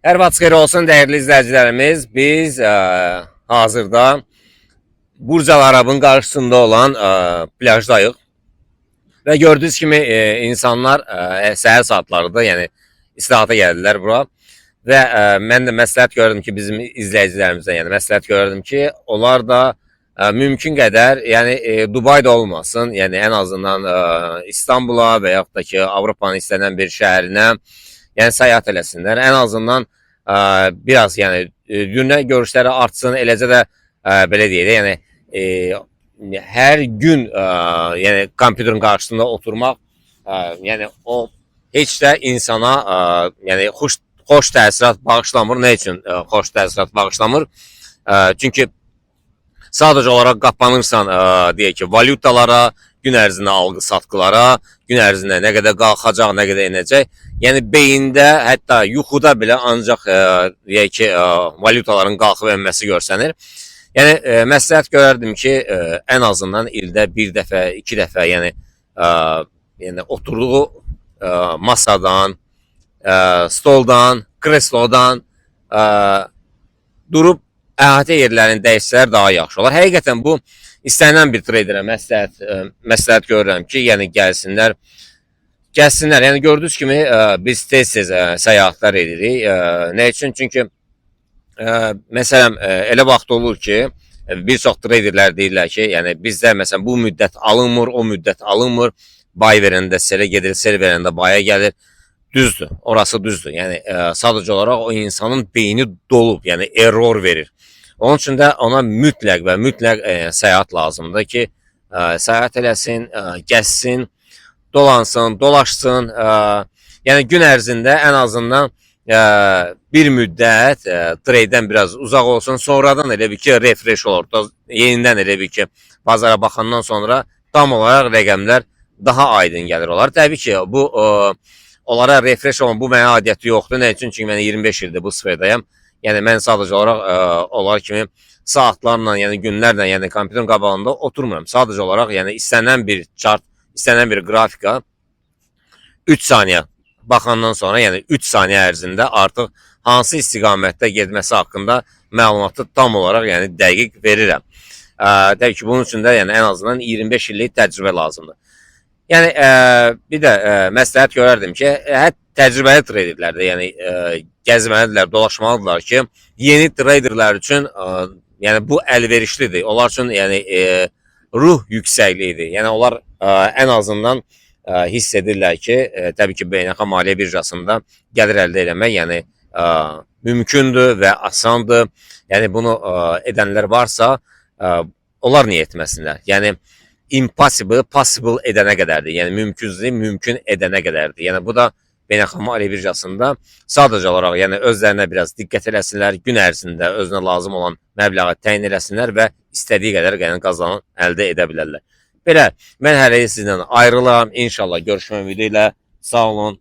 Hər vaxt xeyir olsun dəyərli izləyicilərimiz. Biz hazırda Burcal Arabın qarşısında olan plajdayıq. Və gördüyünüz kimi insanlar səhər saatlarında, yəni istirahata gəldilər bura. Və mən də məsləhət gördüm ki, bizim izləyicilərimizdən, yəni məsləhət gördüm ki, onlar da mümkün qədər, yəni Dubayda olmasın, yəni ən azından İstanbula və yaxud da ki, Avropanın istənilən bir şəhərinə, yəni səyahət eləsinlər. Ən azından biraz, yəni dünya görüşləri artsın, eləcə də belə deyək də, yəni hər gün yəni kompüterin qarşısında oturmaq, yəni o heç də insana yəni xoş təsirat bağışlamır. Nə üçün xoş təsirat bağışlamır? Çünki sadəcə olaraq qapanırsan, deyək ki, valyutalara, gün ərzində alğı-satqılara, gün ərzində nə qədər qalxacaq, nə qədər enəcək. Yəni beyində, hətta yuxuda belə ancaq deyək ki, valyutaların qalxıb enməsi görsənir. Yəni məsləhət görərdim ki, ən azından ildə bir dəfə, iki dəfə, yəni oturduğu masadan, stoldan, kreslodan durub əhatə yerlərini dəyişsələr daha yaxşı olar. Həqiqətən bu istənilən bir treyderə məsləhət görürəm ki, yəni gəlsinlər. Yəni gördüyünüz kimi biz tez-tez səyahatlar edirik. Nə üçün? Çünki məsələn elə vaxt olur ki, bir çox treyderlər deyirlər ki, yəni bizdə məsələn bu müddət alınmır, o müddət alınmır. Bay verəndə selə gedir, sel verəndə baya gəlir. Düzdür, orası düzdür. Yəni sadəcə olaraq o insanın beyni dolub, yəni error verir. Onun üçün də ona mütləq və mütləq səyahat lazımdır ki, səyahat eləsin, gəzsin, dolansın, dolaşsın. Yəni gün ərzində ən azından bir müddət treydən biraz uzaq olsun. Sonradan elə bir ki, refresh olur. Yenidən elə bir ki, bazara baxandan sonra tam olaraq rəqəmlər daha aydın gəlir olar. Təbii ki, bu onlara refresh olan bu mənə adiyyəti yoxdur. Nə üçün? Çünki mən 25 ildir bu sferdayam. Yəni mən sadəcə olaraq onlar kimi saatlarla, yəni günlərlə, yəni kompüterin qabağında oturmuram. Sadəcə olaraq, yəni istənilən bir chart, istənilən bir qrafika 3 saniyə baxandan sonra, yəni 3 saniyə ərzində artıq hansı istiqamətdə getməsi haqqında məlumatı tam olaraq, yəni dəqiq verirəm. Təbii ki, bunun üçün də yəni ən azından 25 illik təcrübə lazımdır. Yəni bir də məsləhət görərdim ki, təcrübəli treyderlər də yəni gəzməlidirlər, dolaşmalıdırlar ki, yeni treyderlər üçün yəni bu əlverişlidir. Onlar üçün yəni ruh yüksəkliyidir. Yəni onlar ən azından hiss edirlər ki, təbii ki, beynəlxalq maliyyə birjasında gəlir əldə etmək yəni mümkündür və asandır. Yəni bunu edənlər varsa, onlar niyə etməsinlər? Yəni impossible, possible edənə qədərdir. Yəni mümkünsüzü mümkün edənə qədərdir. Yəni bu da beynəlxalq maliyyə birjasında sadəcə olaraq yəni özlərinə biraz diqqət eləsinlər, gün ərzində özünə lazım olan məbləği təyin eləsinlər və istədiyi qədər yəni qazanın əldə edə bilərlər. Belə, mən hələlik sizdən ayrılaram. İnşallah görüşmə ümidi ilə. Sağ olun.